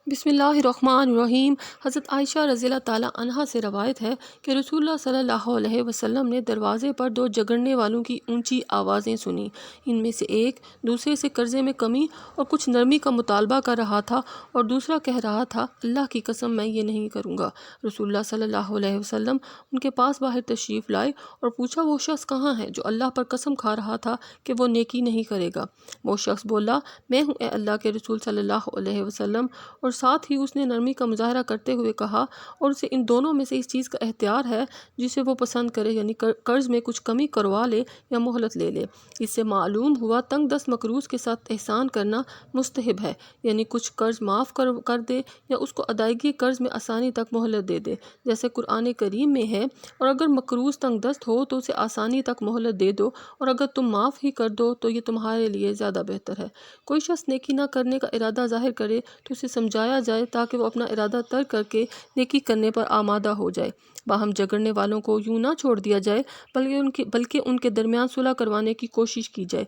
بسم اللہ الرحمن الرحیم۔ حضرت عائشہ رضی اللہ تعالیٰ عنہا سے روایت ہے کہ رسول اللہ صلی اللہ علیہ وسلم نے دروازے پر دو جھگڑنے والوں کی اونچی آوازیں سنیں۔ ان میں سے ایک دوسرے سے قرضے میں کمی اور کچھ نرمی کا مطالبہ کر رہا تھا اور دوسرا کہہ رہا تھا، اللہ کی قسم میں یہ نہیں کروں گا۔ رسول اللہ صلی اللہ علیہ وسلم ان کے پاس باہر تشریف لائے اور پوچھا، وہ شخص کہاں ہے جو اللہ پر قسم کھا رہا تھا کہ وہ نیکی نہیں کرے گا؟ وہ شخص بولا، میں ہوں اے اللہ کے رسول صلی اللہ علیہ وسلم، اور ساتھ ہی اس نے نرمی کا مظاہرہ کرتے ہوئے کہا، اور اسے ان دونوں میں سے اس چیز کا اختیار ہے جسے وہ پسند کرے، یعنی قرض میں کچھ کمی کروا لے یا مہلت لے لے۔ اس سے معلوم ہوا تنگ دست مقروض کے ساتھ احسان کرنا مستحب ہے، یعنی کچھ قرض معاف کر دے یا اس کو ادائیگی قرض میں آسانی تک مہلت دے دے، جیسے قرآن کریم میں ہے، اور اگر مقروض تنگ دست ہو تو اسے آسانی تک مہلت دے دو، اور اگر تم معاف ہی کر دو تو یہ تمہارے لیے زیادہ بہتر ہے۔ کوئی شخص نیکی نہ کرنے کا ارادہ ظاہر کرے تو اسے سمجھایا جائے تاکہ وہ اپنا ارادہ ترک کر کے نیکی کرنے پر آمادہ ہو جائے۔ باہم جھگڑنے والوں کو یوں نہ چھوڑ دیا جائے بلکہ ان کے درمیان صلح کروانے کی کوشش کی جائے۔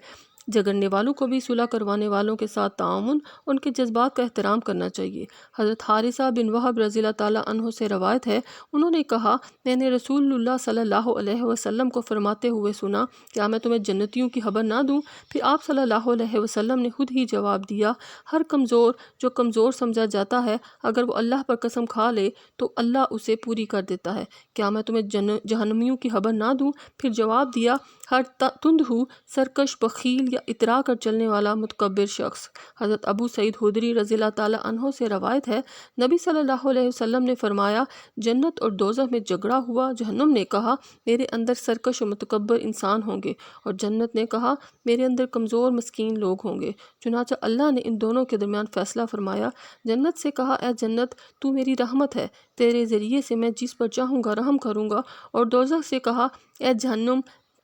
جھگڑنے والوں کو بھی صلح کروانے والوں کے ساتھ تعاون، ان کے جذبات کا احترام کرنا چاہیے۔ حضرت حارثہ بن وہب رضی اللہ تعالیٰ عنہ سے روایت ہے، انہوں نے کہا، میں نے رسول اللہ صلی اللہ علیہ وسلم کو فرماتے ہوئے سنا، کیا میں تمہیں جنتیوں کی خبر نہ دوں؟ پھر آپ صلی اللہ علیہ وسلم نے خود ہی جواب دیا، ہر کمزور جو کمزور سمجھا جاتا ہے اگر وہ اللہ پر قسم کھا لے تو اللہ اسے پوری کر دیتا ہے۔ کیا میں تمہیں جہنمیوں کی خبر نہ دوں؟ پھر جواب دیا، ہر تندہو، سرکش، بخیل یا اترا کر چلنے والا متکبر شخص۔ حضرت ابو سعید خدری رضی اللہ تعالیٰ عنہ سے روایت ہے، نبی صلی اللہ علیہ وسلم نے فرمایا، جنت اور دوزخ میں جھگڑا ہوا، جہنم نے کہا، میرے اندر سرکش اور متکبر انسان ہوں گے، اور جنت نے کہا، میرے اندر کمزور مسکین لوگ ہوں گے۔ چنانچہ اللہ نے ان دونوں کے درمیان فیصلہ فرمایا۔ جنت سے کہا، اے جنت، تو میری رحمت ہے، تیرے ذریعے سے میں جس پر چاہوں گا رحم کروں گا، اور دوزخ سے کہا، اے جہنم،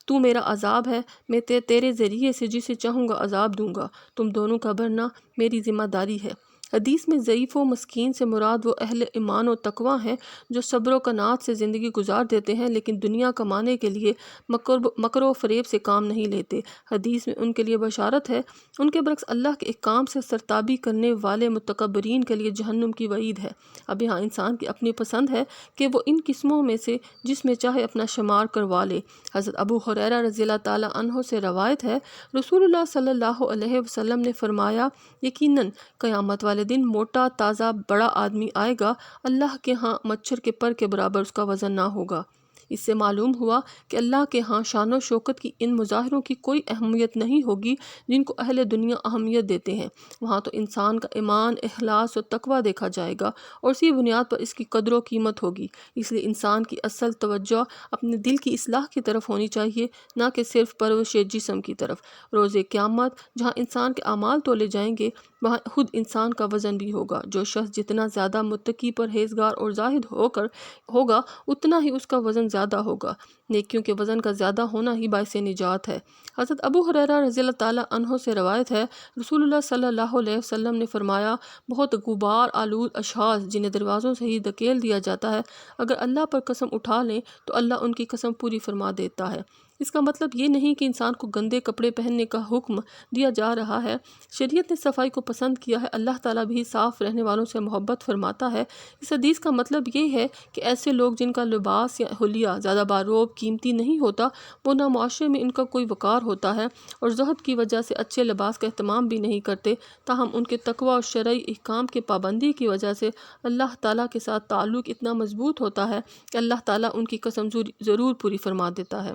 تو میرا عذاب ہے، میں تیرے ذریعے سے جسے چاہوں گا عذاب دوں گا، تم دونوں کا بھرنا میری ذمہ داری ہے۔ حدیث میں ضعیف و مسکین سے مراد وہ اہل ایمان و تقویٰ ہیں جو صبر و قناعت سے زندگی گزار دیتے ہیں لیکن دنیا کمانے کے لیے مکر و فریب سے کام نہیں لیتے۔ حدیث میں ان کے لیے بشارت ہے، ان کے برعکس اللہ کے احکام سے سرتابی کرنے والے متکبرین کے لیے جہنم کی وعید ہے۔ اب یہاں انسان کی اپنی پسند ہے کہ وہ ان قسموں میں سے جس میں چاہے اپنا شمار کروا لے۔ حضرت ابو ہریرہ رضی اللہ تعالیٰ عنہ سے روایت ہے، رسول اللہ صلی اللہ علیہ وسلم نے فرمایا، یقیناً قیامت والے دن موٹا تازہ بڑا آدمی آئے گا، اللہ کے ہاں مچھر کے پر کے برابر اس کا وزن نہ ہوگا۔ اس سے معلوم ہوا کہ اللہ کے ہاں شان و شوکت کی ان مظاہروں کی کوئی اہمیت نہیں ہوگی جن کو اہل دنیا اہمیت دیتے ہیں۔ وہاں تو انسان کا ایمان، اخلاص اور تقویٰ دیکھا جائے گا، اور اسی بنیاد پر اس کی قدر و قیمت ہوگی۔ اس لیے انسان کی اصل توجہ اپنے دل کی اصلاح کی طرف ہونی چاہیے، نہ کہ صرف پرورش جسم کی طرف۔ روز قیامت جہاں انسان کے اعمال تولے جائیں گے، وہاں خود انسان کا وزن بھی ہوگا۔ جو شخص جتنا زیادہ متقی، پرہیزگار اور زاہد ہوگا اتنا ہی اس کا وزن زیادہ ہوگا۔ نیکیوں کے وزن کا زیادہ ہونا ہی باعث نجات ہے۔ حضرت ابو ہریرہ رضی اللہ تعالیٰ عنہ سے روایت ہے، رسول اللہ صلی اللہ علیہ وسلم نے فرمایا، بہت غبار آلود اشخاص جنہیں دروازوں سے ہی دھکیل دیا جاتا ہے، اگر اللہ پر قسم اٹھا لیں تو اللہ ان کی قسم پوری فرما دیتا ہے۔ اس کا مطلب یہ نہیں کہ انسان کو گندے کپڑے پہننے کا حکم دیا جا رہا ہے۔ شریعت نے صفائی کو پسند کیا ہے، اللہ تعالیٰ بھی صاف رہنے والوں سے محبت فرماتا ہے۔ اس حدیث کا مطلب یہ ہے کہ ایسے لوگ جن کا لباس یا حلیہ زیادہ باروب قیمتی نہیں ہوتا، وہ نہ معاشرے میں ان کا کوئی وقار ہوتا ہے اور زہد کی وجہ سے اچھے لباس کا اہتمام بھی نہیں کرتے، تاہم ان کے تقویٰ اور شرعی احکام کی پابندی کی وجہ سے اللہ تعالیٰ کے ساتھ تعلق اتنا مضبوط ہوتا ہے کہ اللہ تعالیٰ ان کی قسم ضرور پوری فرما دیتا ہے۔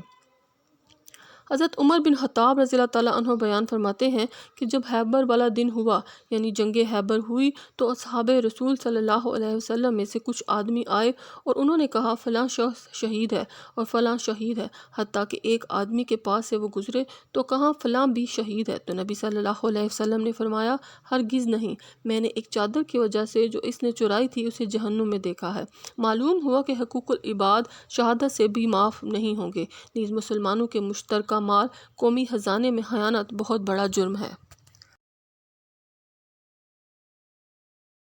حضرت عمر بن خطاب رضی اللہ تعالیٰ عنہ بیان فرماتے ہیں کہ جب خیبر والا دن ہوا، یعنی جنگ خیبر ہوئی، تو اصحاب رسول صلی اللہ علیہ وسلم میں سے کچھ آدمی آئے اور انہوں نے کہا، فلاں شخص شہید ہے اور فلاں شہید ہے، حتیٰ کہ ایک آدمی کے پاس سے وہ گزرے تو کہا، فلاں بھی شہید ہے۔ تو نبی صلی اللہ علیہ وسلم نے فرمایا، ہرگز نہیں، میں نے ایک چادر کی وجہ سے جو اس نے چرائی تھی اسے جہنم میں دیکھا ہے۔ معلوم ہوا کہ حقوق العباد شہادت سے بھی معاف نہیں ہوں گے۔ نیز مسلمانوں کے مشترکہ مال، قومی خزانے میں خیانت بہت بڑا جرم ہے۔